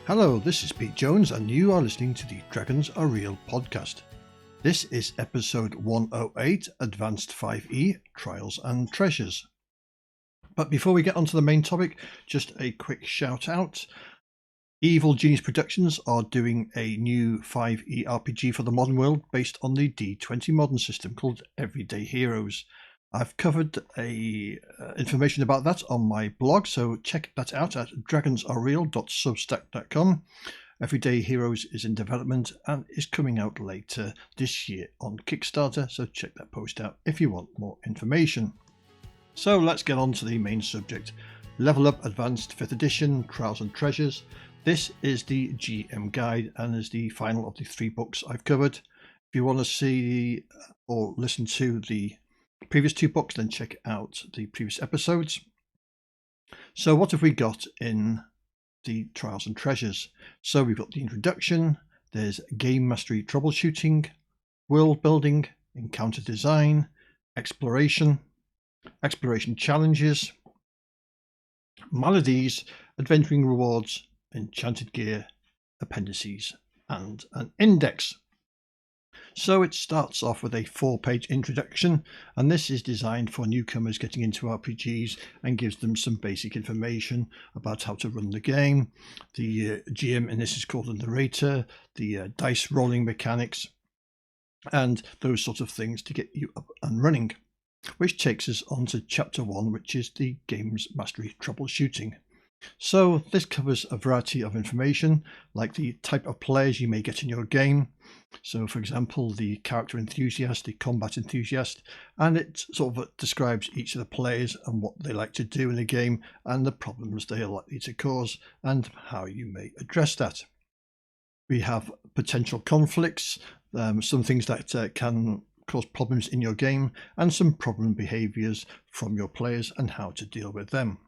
Hello, this is Pete Jones, and you are listening to the Dragons Are Real podcast. This is episode 108, Advanced 5E Trials and Treasures. But before we get onto the main topic, just a quick shout out. Evil Genius Productions are doing a new 5E RPG for the modern world based on the D20 modern system called Everyday Heroes. I've covered information about that on my blog, so check that out at dragonsarereal.substack.com. Everyday Heroes is in development and is coming out later this year on Kickstarter, so check that post out if you want more information. So let's get on to the main subject. Level Up Advanced 5th Edition Trials and Treasures. This is the GM guide and is the final of the 3 books I've covered. If you want to see or listen to the previous 2 books, then check out the previous episodes. So what have we got in the Trials and Treasures? So we've got the introduction, there's game mastery troubleshooting, world building, encounter design, exploration challenges, maladies, adventuring rewards, enchanted gear, appendices, and an index. So it starts off with a 4-page introduction, and this is designed for newcomers getting into RPGs and gives them some basic information about how to run the game. The GM in this is called the narrator, the dice rolling mechanics, and those sort of things to get you up and running. Which takes us on to chapter 1, which is the game's mastery troubleshooting. So this covers a variety of information, like the type of players you may get in your game. So for example, the character enthusiast, the combat enthusiast, and it sort of describes each of the players and what they like to do in the game and the problems they are likely to cause and how you may address that. We have potential conflicts, some things that can cause problems in your game, and some problem behaviors from your players and how to deal with them.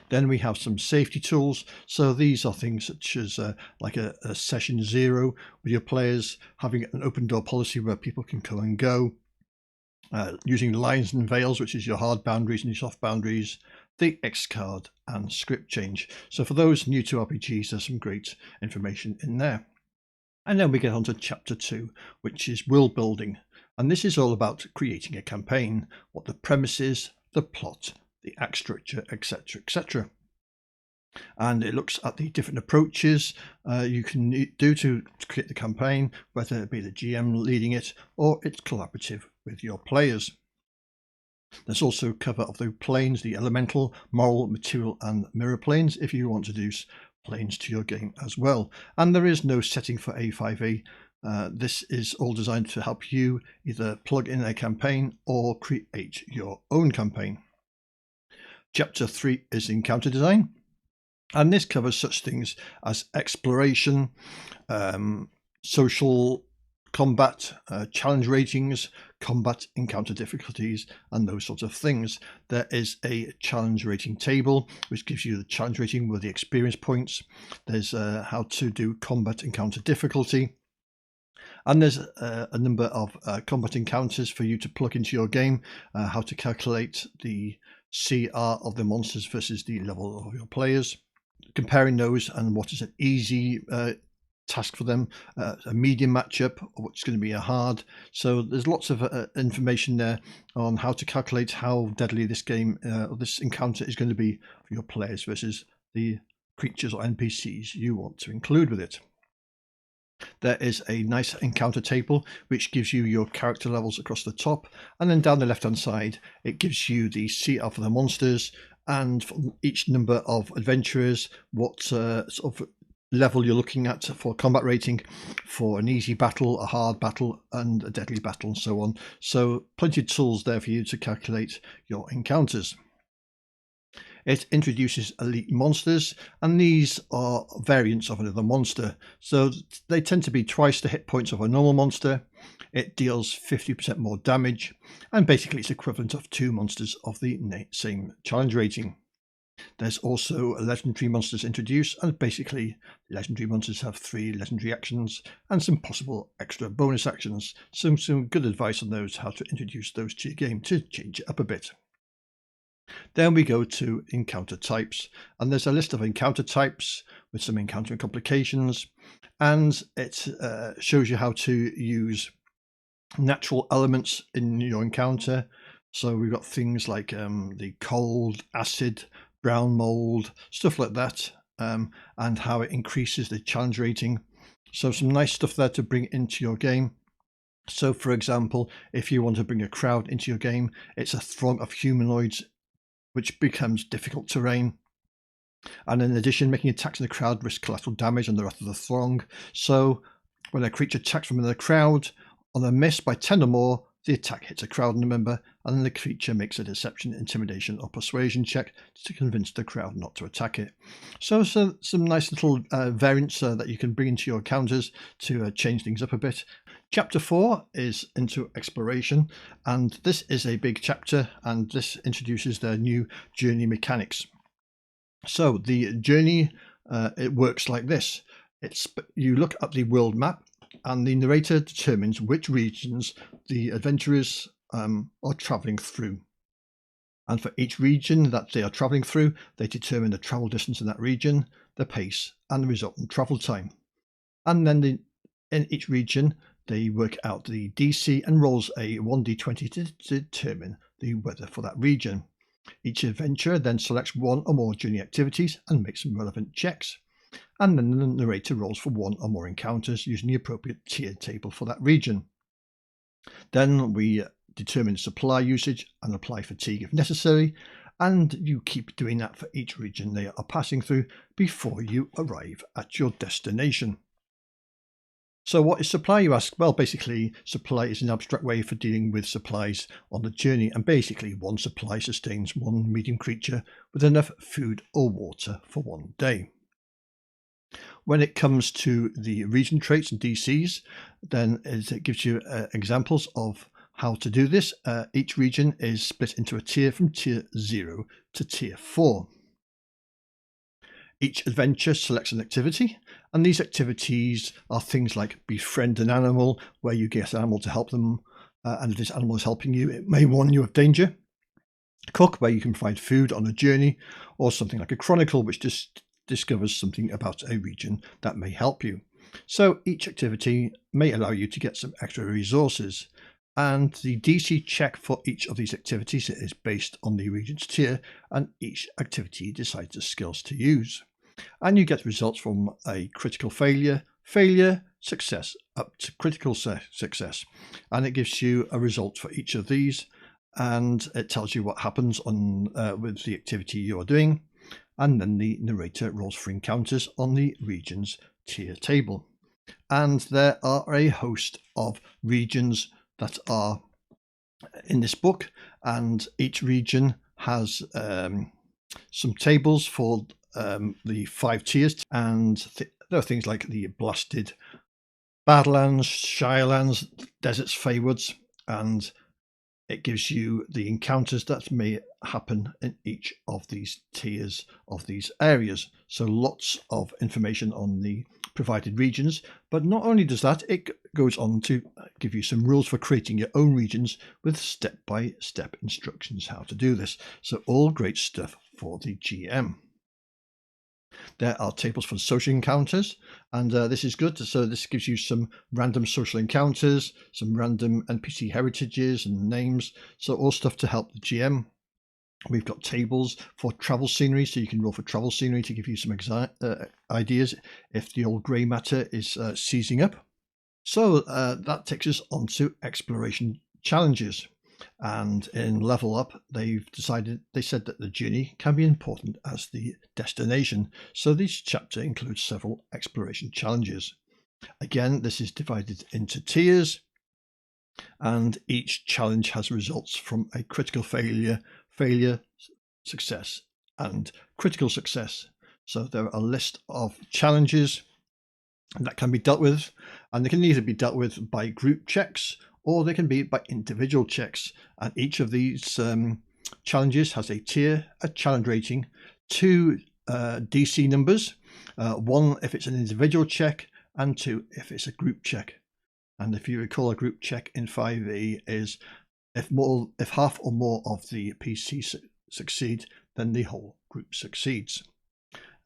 Then we have some safety tools. So these are things such as like a session 0 with your players having an open door policy where people can come and go, using lines and veils, which is your hard boundaries and your soft boundaries, the X card, and script change. So for those new to RPGs, there's some great information in there. And then we get on to chapter 2, which is world building. And this is all about creating a campaign, what the premise is, the plot, the act structure, etc., etc. And it looks at the different approaches you can do to create the campaign, whether it be the GM leading it or it's collaborative with your players. There's also cover of the planes, the elemental, moral, material and mirror planes, if you want to do planes to your game as well. And there is no setting for A5E. This is all designed to help you either plug in a campaign or create your own campaign. Chapter 3 is encounter design, and this covers such things as exploration, social combat, challenge ratings, combat encounter difficulties, and those sorts of things. There is a challenge rating table which gives you the challenge rating with the experience points. There's how to do combat encounter difficulty, and there's a number of combat encounters for you to plug into your game, how to calculate the CR of the monsters versus the level of your players, comparing those and what is an easy task for them, a medium matchup, or what's going to be a hard. So there's lots of information there on how to calculate how deadly this game or this encounter is going to be for your players versus the creatures or NPCs you want to include with it. There is a nice encounter table which gives you your character levels across the top, and then down the left hand side it gives you the CR for the monsters, and for each number of adventurers what sort of level you're looking at for combat rating, for an easy battle, a hard battle and a deadly battle, and so on. So plenty of tools there for you to calculate your encounters. It introduces elite monsters, and these are variants of another monster. So they tend to be twice the hit points of a normal monster. It deals 50% more damage, and basically it's equivalent of 2 monsters of the same challenge rating. There's also legendary monsters introduced, and basically legendary monsters have 3 legendary actions and some possible extra bonus actions. Some good advice on those, how to introduce those to your game to change it up a bit. Then we go to encounter types, and there's a list of encounter types with some encountering complications, and it shows you how to use natural elements in your encounter. So we've got things like the cold, acid, brown mold, stuff like that, and how it increases the challenge rating. So some nice stuff there to bring into your game. So for example, if you want to bring a crowd into your game, it's a throng of humanoids which becomes difficult terrain. And in addition, making attacks in the crowd risk collateral damage on the wrath of the throng. So when a creature attacks from the crowd, on a miss by 10 or more, the attack hits a crowd member, and then the creature makes a deception, intimidation, or persuasion check to convince the crowd not to attack it. So some nice little variants that you can bring into your encounters to change things up a bit. Chapter 4 is into exploration, and this is a big chapter, and this introduces the new journey mechanics. So the journey, it works like this. You look at the world map, and the narrator determines which regions the adventurers are travelling through. And for each region that they are travelling through, they determine the travel distance in that region, the pace, and the resultant travel time. And then in each region, they work out the DC and rolls a 1d20 to determine the weather for that region. Each adventurer then selects one or more journey activities and makes some relevant checks. And then the narrator rolls for one or more encounters using the appropriate tier table for that region. Then we determine supply usage and apply fatigue if necessary, and you keep doing that for each region they are passing through before you arrive at your destination. So what is supply, you ask? Well, basically, supply is an abstract way for dealing with supplies on the journey, and basically one supply sustains one medium creature with enough food or water for one day. When it comes to the region traits and DCs, then it gives you examples of how to do this. Each region is split into a tier from tier 0 to tier 4. Each adventure selects an activity, and these activities are things like befriend an animal, where you get an animal to help them, and if this animal is helping you, it may warn you of danger. Cook, where you can find food on a journey, or something like a chronicle, which just discovers something about a region that may help you. So each activity may allow you to get some extra resources, and the DC check for each of these activities is based on the region's tier, and each activity decides the skills to use. And you get results from a critical failure, success, up to critical success. And it gives you a result for each of these, and it tells you what happens on with the activity you're doing. And then the narrator rolls for encounters on the region's tier table. And there are a host of regions that are in this book, and each region has some tables for the 5 tiers, and there are things like the blasted Badlands, Shirelands, Deserts, Feywoods, and it gives you the encounters that may happen in each of these tiers of these areas. So lots of information on the provided regions, but not only does that, it goes on to give you some rules for creating your own regions with step-by-step instructions how to do this. So all great stuff for the GM. There are tables for social encounters, and this is good. So this gives you some random social encounters, some random NPC heritages and names, so all stuff to help the GM. We've got tables for travel scenery, so you can roll for travel scenery to give you some ideas if the old grey matter is seizing up. So that takes us on to exploration challenges. And in Level Up, they said that the journey can be important as the destination. So this chapter includes several exploration challenges. Again, this is divided into tiers, and each challenge has results from a critical failure, success, and critical success. So there are a list of challenges that can be dealt with, and they can either be dealt with by group checks or they can be by individual checks. And each of these challenges has a tier, a challenge rating, 2 DC numbers, 1 if it's an individual check, and 2 if it's a group check. And if you recall, a group check in 5e is if half or more of the PC succeed, then the whole group succeeds.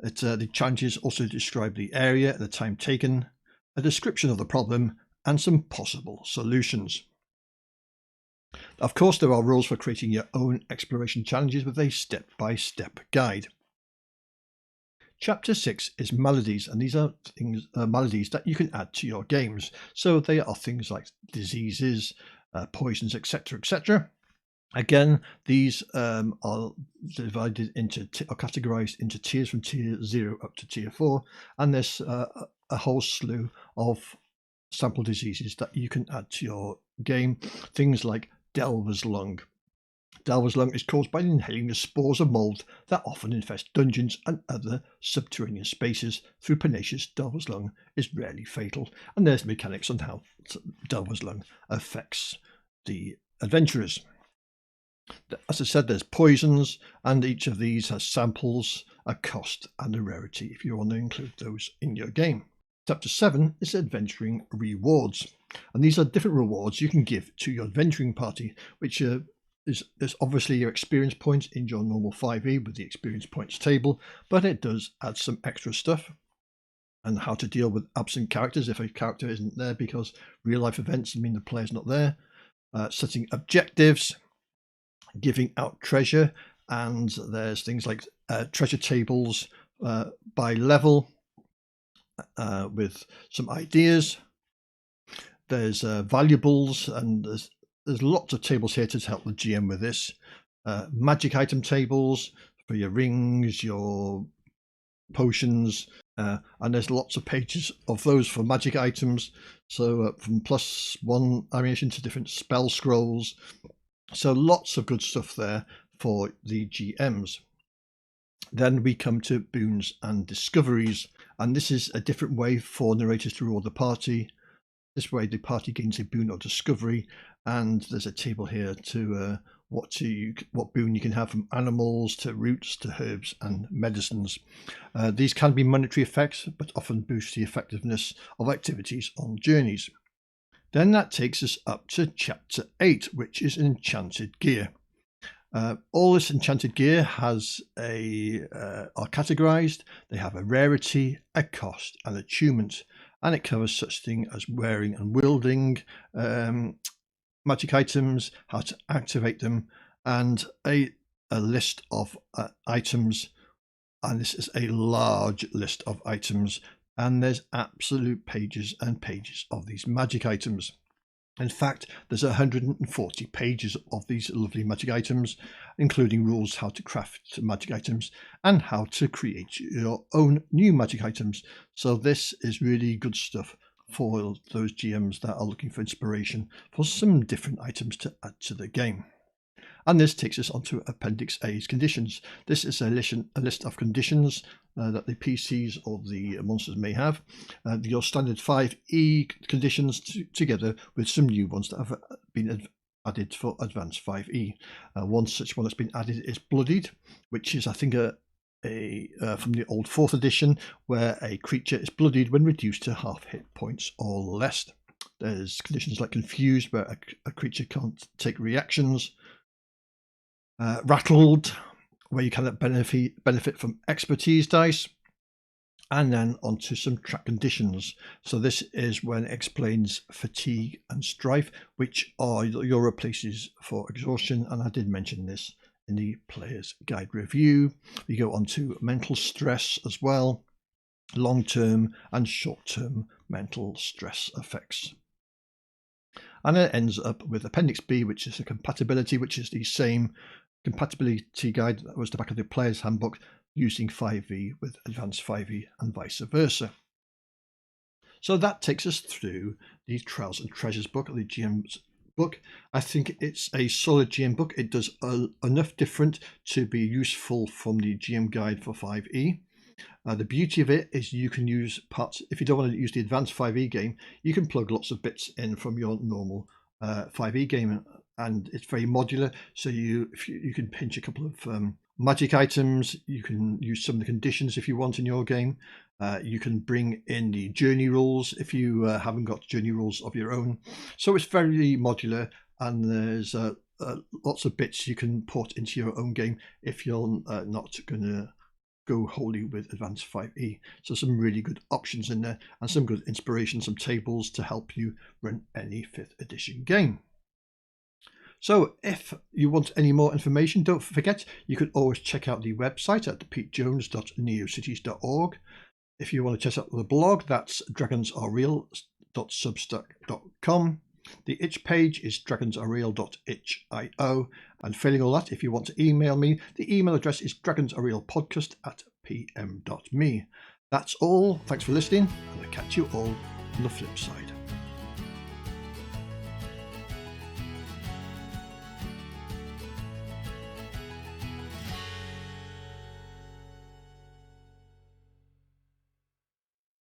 The challenges also describe the area and the time taken, a description of the problem, and some possible solutions. Of course, there are rules for creating your own exploration challenges with a step-by-step guide. Chapter 6 is maladies, and these are maladies that you can add to your games. So they are things like diseases, poisons, etc., etc. Again, these are divided into or categorized into tiers from tier 0 up to tier 4, and there's a whole slew of sample diseases that you can add to your game. Things like Delver's Lung. Delver's Lung is caused by inhaling the spores of mold that often infest dungeons and other subterranean spaces. Through pernicious, Delver's Lung is rarely fatal, and there's the mechanics on how Delver's Lung affects the adventurers. As I said, there's poisons, and each of these has samples, a cost, and a rarity if you want to include those in your game. Chapter 7 is adventuring rewards, and these are different rewards you can give to your adventuring party, which is obviously your experience points in your normal 5e with the experience points table, but it does add some extra stuff, and how to deal with absent characters if a character isn't there because real life events mean the player's not there, setting objectives, giving out treasure, and there's things like treasure tables by level with some ideas. There's valuables, and there's lots of tables here to help the GM with this. Magic item tables for your rings, your potions, and there's lots of pages of those for magic items. So from +1 ammunition to different spell scrolls. So lots of good stuff there for the GMs. Then we come to boons and discoveries, and this is a different way for narrators to reward the party. This way the party gains a boon or discovery, and there's a table here to what boon you can have from animals to roots to herbs and medicines. These can be monetary effects, but often boost the effectiveness of activities on journeys. Then that takes us up to chapter 8, which is enchanted gear. All this enchanted gear has are categorized. They have a rarity, a cost, and achievement, and it covers such things as wearing and wielding magic items, how to activate them, and a list of items. And this is a large list of items, and there's absolute pages and pages of these magic items. In fact, there's 140 pages of these lovely magic items, including rules how to craft magic items and how to create your own new magic items. So this is really good stuff for those GMs that are looking for inspiration for some different items to add to the game. And this takes us on to Appendix A's conditions. This is a list of conditions that the PCs or the monsters may have. Your standard 5e conditions together with some new ones that have been added for Advanced 5e. One such one that's been added is Bloodied, which is, I think, from the old 4th edition, where a creature is bloodied when reduced to half hit points or less. There's conditions like Confused, where a creature can't take reactions. Rattled, where you cannot benefit from expertise dice, and then onto some track conditions. So this is when it explains fatigue and strife, which are your places for exhaustion, and I did mention this in the player's guide review. We go on to mental stress as well, long-term and short-term mental stress effects. And it ends up with Appendix B, which is a compatibility, which is the same compatibility guide that was the back of the player's handbook, using 5e with Advanced 5e and vice versa. So that takes us through the Trials and Treasures book, or the GM's book. I think it's a solid GM book. It does enough different to be useful from the GM guide for 5e. The beauty of it is you can use parts, if you don't want to use the Advanced 5e game, you can plug lots of bits in from your normal 5e game, and it's very modular, so you can pinch a couple of magic items, you can use some of the conditions if you want in your game, you can bring in the journey rules if you haven't got journey rules of your own. So it's very modular, and there's lots of bits you can put into your own game if you're not going to go wholly with Advanced 5e. So some really good options in there, and some good inspiration, some tables to help you run any 5th edition game. So if you want any more information, don't forget you can always check out the website at petejones.neocities.org. If you want to check out the blog, that's dragonsarereal.substack.com. The itch page is dragonsarereal.itch.io. And failing all that, if you want to email me, the email address is dragonsarerealpodcast@pm.me. That's all. Thanks for listening, and I'll catch you all on the flip side.